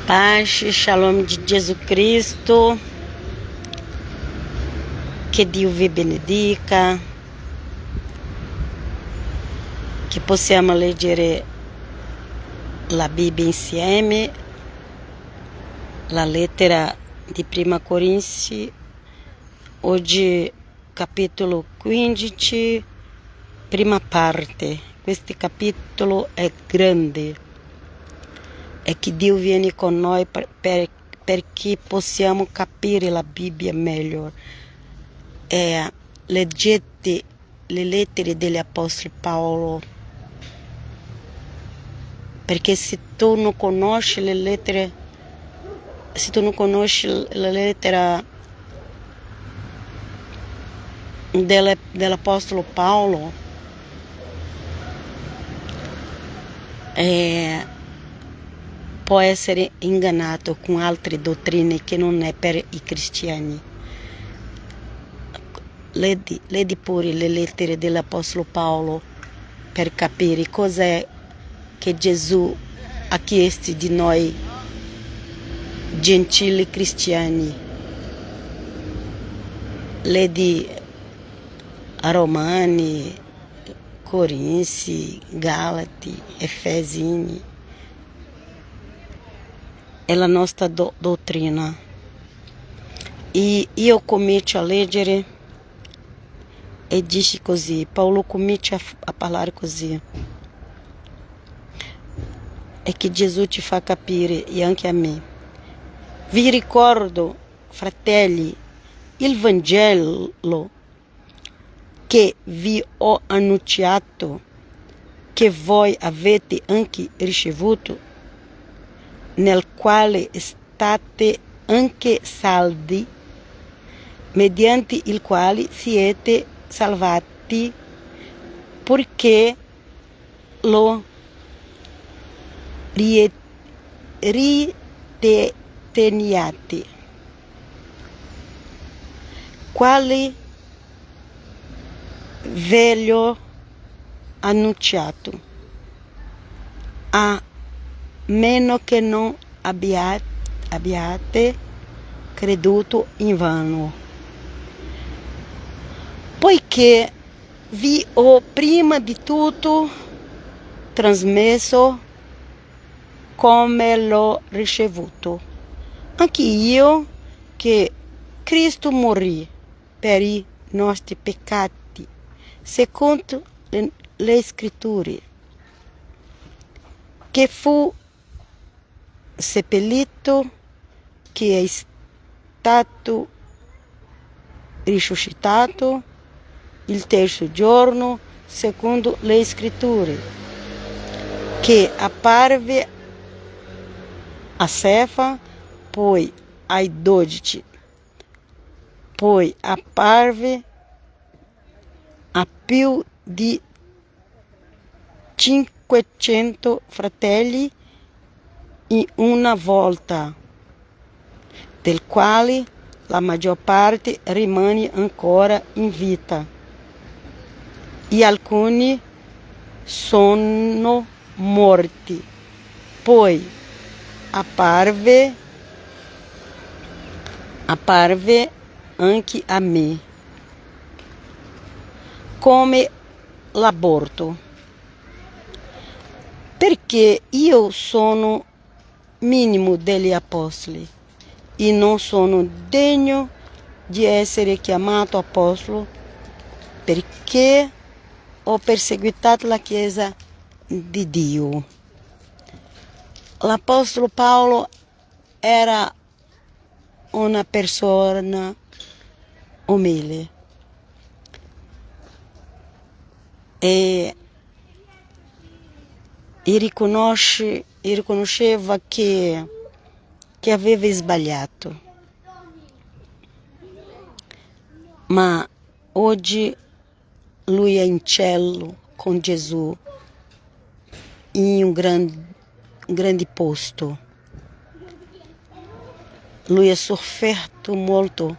Paz e shalom de Jesus Cristo, que Dio vi benedica, che possiamo leggere la Bibbia insieme, la lettera di Prima Corinzi, oggi capitolo 15, prima parte. Questo capitolo è grande e che Dio viene con noi perché possiamo capire la Bibbia meglio. Leggete le lettere degli Apostoli Paolo, perché se tu non conosci le lettere, se tu non conosci la lettera dell'Apostolo Paolo, può essere ingannato con altre dottrine che non è per i cristiani. Leggi pure le lettere dell'Apostolo Paolo per capire cos'è che Gesù ha chiesto di noi gentili cristiani. Leggi a Romani, Corinzi, Galati, Efesini. È la nostra dottrina. E io comincio a leggere e dice così, Paolo comincia a parlare così. E che Gesù ci fa capire, e anche a me. Vi ricordo, fratelli, il Vangelo che vi ho annunciato, che voi avete anche ricevuto, nel quale state anche saldi, mediante il quale siete salvati, perché lo riteniate, quale ve l'ho annunciato, a meno che non abbiate creduto in vano. Poiché vi ho prima di tutto trasmesso come l'ho ricevuto, anche io, che Cristo morì per i nostri peccati, secondo le scritture, che fu seppellito, che è stato risuscitato il terzo giorno, secondo le scritture, che apparve a Cefa, poi ai 12, poi apparve a più di 500 fratelli in una volta, del quale la maggior parte rimane ancora in vita, e alcuni sono morti. Poi apparve anche a me, come l'aborto, perché io sono minimo degli apostoli e non sono degno di essere chiamato apostolo, perché ho perseguitato la Chiesa di Dio. L'Apostolo Paolo era una persona umile e riconosceva che aveva sbagliato. Ma oggi lui è in cielo con Gesù in un grande posto. Lui ha sofferto molto,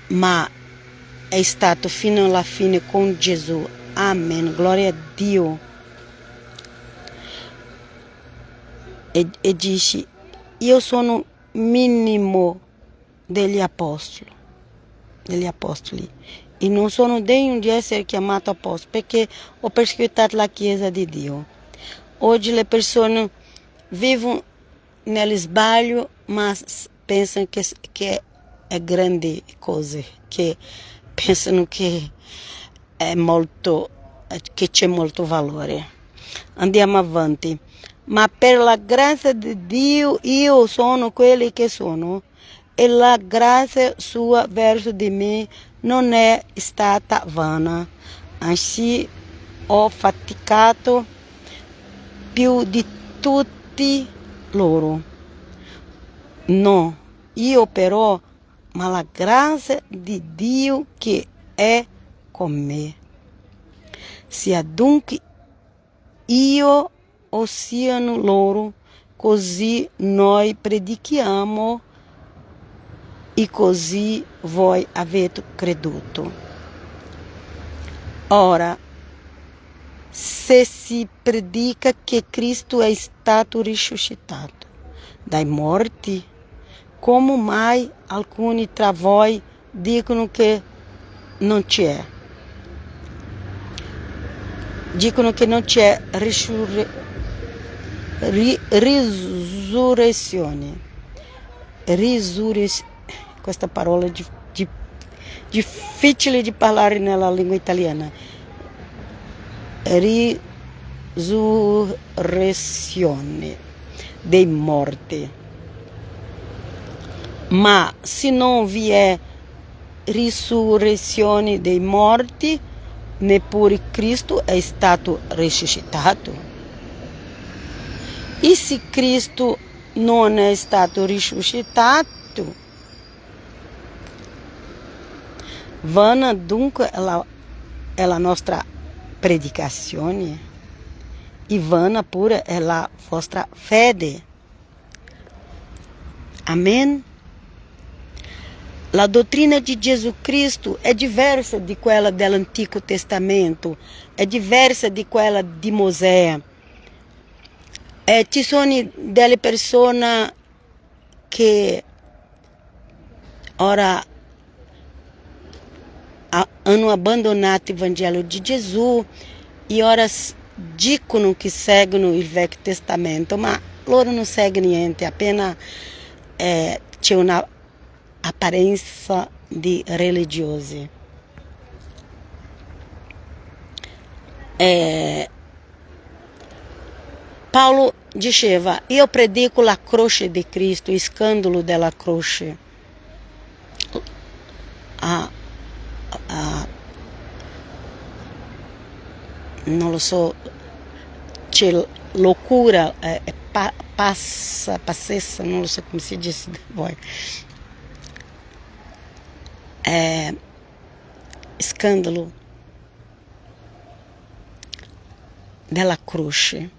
ma è stato fino alla fine con Gesù. Amen, gloria a Dio. e disse: io sono minimo degli apostoli, e non sono degno di essere chiamato apostolo perché ho perseguitato la Chiesa di Dio. Oggi le persone vivono nello sbaglio, ma pensano che è grandi cose, che pensano che c'è molto valore. Andiamo avanti. Ma per la grazia di Dio io sono quelli che sono, e la grazia sua verso di me non è stata vana. Anzi, ho faticato più di tutti loro. No, io però, ma la grazia di Dio che è con me. Sia dunque io o siano loro, così noi predichiamo e così voi avete creduto. Ora, se si predica che Cristo è stato risuscitato dai morti, come mai alcuni tra voi dicono che non c'è? Dicono che non c'è risurrezione. Questa parola è difficile di parlare nella lingua italiana. Risurrezione dei morti. Ma se non vi è risurrezione dei morti, neppure Cristo è stato risuscitato. E se Cristo non è stato risuscitato, vana dunque è la nostra predicazione, e vana pure è la vostra fede. Amen? La dottrina di Gesù Cristo è diversa di quella dell'Antico Testamento, è diversa di quella di Mosè. Ci sono delle persone che ora hanno abbandonato il Vangelo di Gesù e ora dicono che seguono il Vecchio Testamento, ma loro non seguono niente, appena c'è una apparenza di religiosi. Paolo diceva: io predico la croce di Cristo, il scandalo della croce. Non lo so, c'è loucura, pazzesca, non lo so come si dice voi. Scandalo della croce.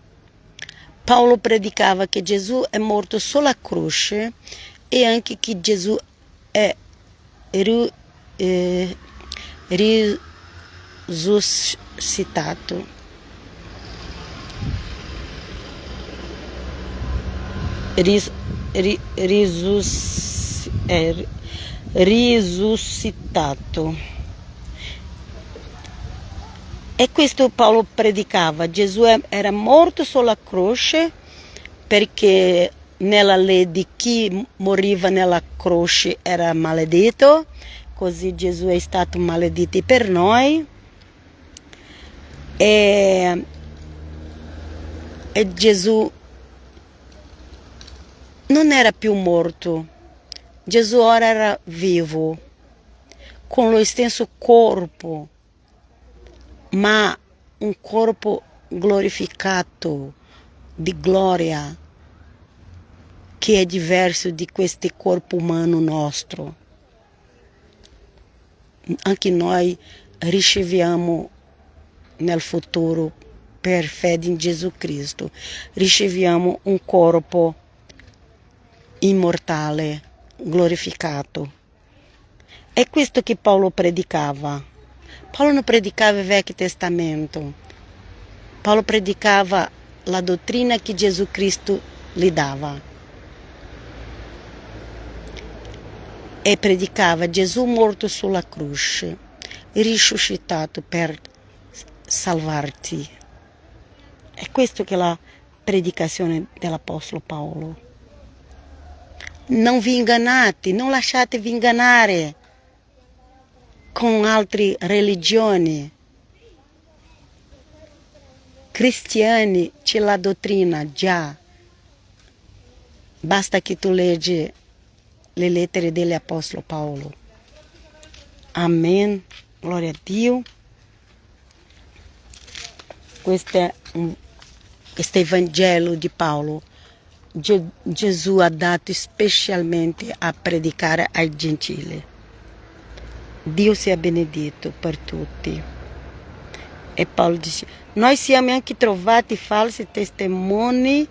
Paolo predicava che Gesù è morto sulla croce e anche che Gesù è risuscitato. Risuscitato. E questo Paolo predicava. Gesù era morto sulla croce perché nella legge di chi moriva nella croce era maledetto, così Gesù è stato maledetto per noi. E Gesù non era più morto, Gesù ora era vivo, con lo stesso corpo, ma un corpo glorificato, di gloria, che è diverso di questo corpo umano nostro. Anche noi riceviamo nel futuro, per fede in Gesù Cristo, riceviamo un corpo immortale, glorificato. È questo che Paolo predicava. Paolo non predicava il Vecchio Testamento. Paolo predicava la dottrina che Gesù Cristo lhe dava. E predicava Gesù morto sulla croce, risuscitato per salvarti. È questo che è la predicazione dell'Apostolo Paolo. Non vi ingannate, non lasciatevi ingannare con altre religioni. Cristiani c'è la dottrina già. Basta che tu leggi le lettere dell'Apostolo Paolo. Amen. Glória a Dio. Questo è questo Vangelo di Paolo. Gesù ha dato specialmente a predicare ai gentili. Dio sia benedetto per tutti. E Paolo dice, noi siamo anche trovati falsi testimoni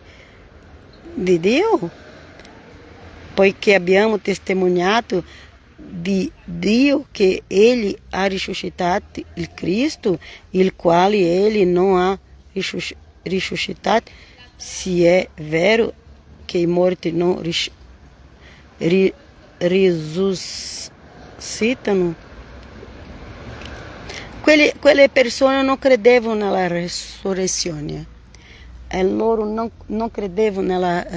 di Dio, poiché abbiamo testimoniato di Dio che Egli ha risuscitato il Cristo, il quale Egli non ha risuscitato, se è vero che i morti non risuscitano. Quelle persone non credevano nella risurrezione e loro non credevano nella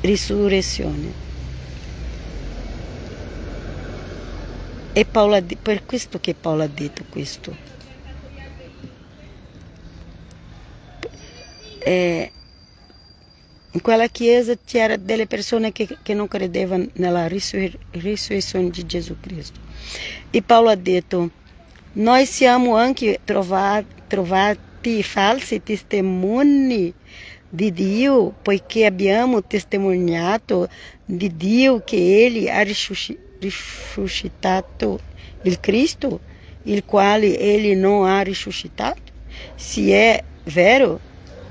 risurrezione. E Paolo, per questo che Paolo ha detto questo. In quella chiesa c'era delle persone che non credevano nella risurrezione di Gesù Cristo. E Paolo ha detto, noi siamo anche trovati falsi testimoni di Dio, poiché abbiamo testimoniato di Dio che Egli ha risuscitato il Cristo, il quale Egli non ha risuscitato. Se è vero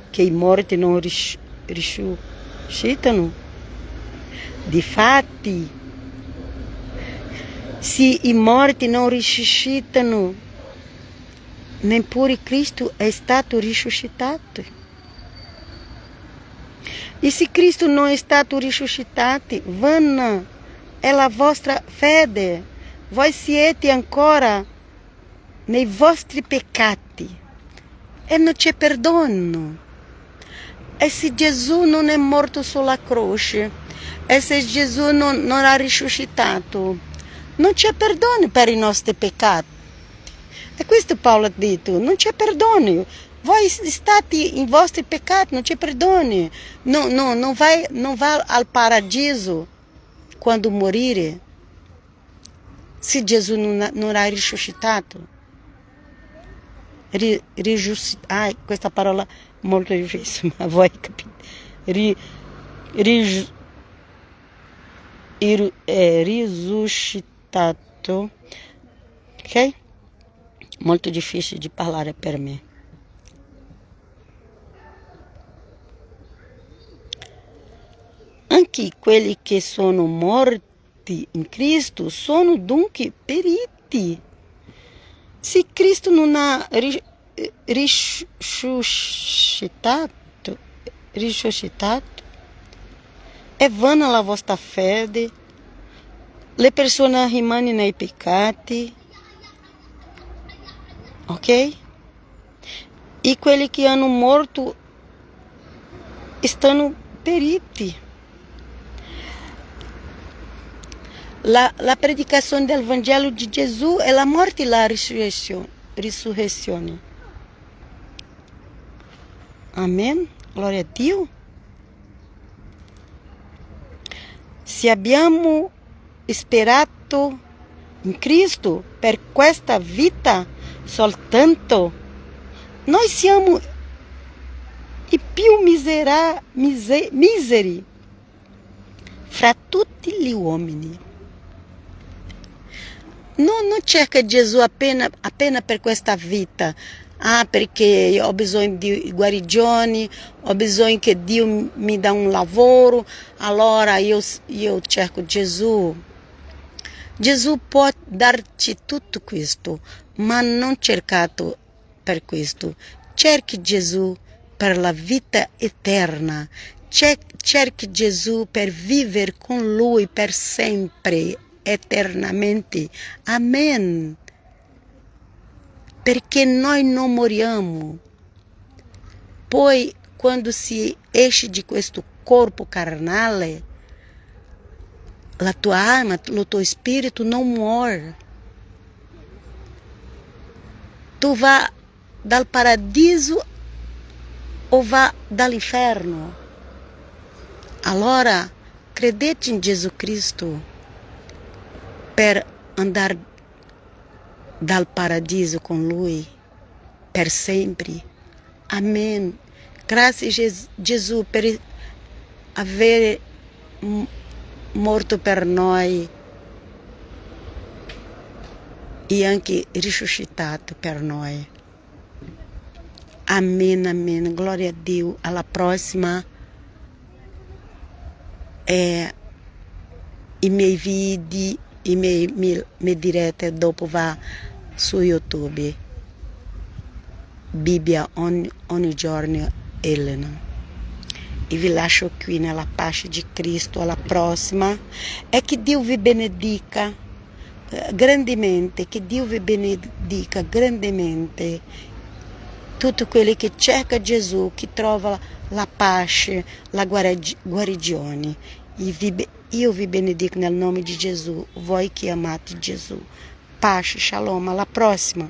che i morti non risuscitano, difatti, se i morti non risuscitano, neppure Cristo è stato risuscitato. E se Cristo non è stato risuscitato, vana è la vostra fede. Voi siete ancora nei vostri peccati e non c'è perdono. E se Gesù non è morto sulla croce, e se Gesù non ha risuscitato, non c'è perdono per i nostri peccati. E questo Paolo ha detto, non c'è perdono. Voi state in vostri peccati, non c'è perdono. Non vai al paradiso quando morire, se Gesù non ha risuscitato. Questa parola è molto difficile, ma voi capite. Risuscitato, ok? Molto difficile di parlare per me. Anche quelli che sono morti in Cristo sono dunque periti. Se Cristo non ha risuscitato, è vana la vostra fede, le persone rimangono nei peccati, ok? E quelli che hanno morto stanno periti. La predicazione del Vangelo di Gesù è la morte e la risurrezione. Amen. Glória a Dio. Se abbiamo sperato in Cristo per questa vita soltanto, noi siamo i più miseri fra tutti gli uomini. Non cerca Gesù appena per questa vita. Perché ho bisogno di guarigioni, ho bisogno che Dio mi dà un lavoro, allora io cerco Gesù. Gesù può darci tutto questo, ma non cercato per questo. Cerchi Gesù per la vita eterna. Cerchi Gesù per vivere con Lui per sempre, eternamente. Amen. Perché noi non moriamo. Poi, quando si esce di questo corpo carnale, la tua alma, il tuo spirito non muore. Tu vai dal paradiso o vai dall'inferno. Allora, credete in Gesù Cristo per andare dal paradiso con Lui per sempre. Amen. Grazie Gesù per aver morto per noi e anche risuscitato per noi. Amen, amen. Glória a Dio. Alla prossima. I miei video, i miei dirette dopo va su YouTube. Bibbia ogni giorno Elena. E vi lascio qui nella pace di Cristo. Alla prossima. E che Dio vi benedica grandemente. Che Dio vi benedica grandemente. Tutti quelli che cercano Gesù, che trovano la pace, la guarigione. Io vi benedico nel nome di Gesù, voi che amate Gesù. Pace, shalom, alla prossima.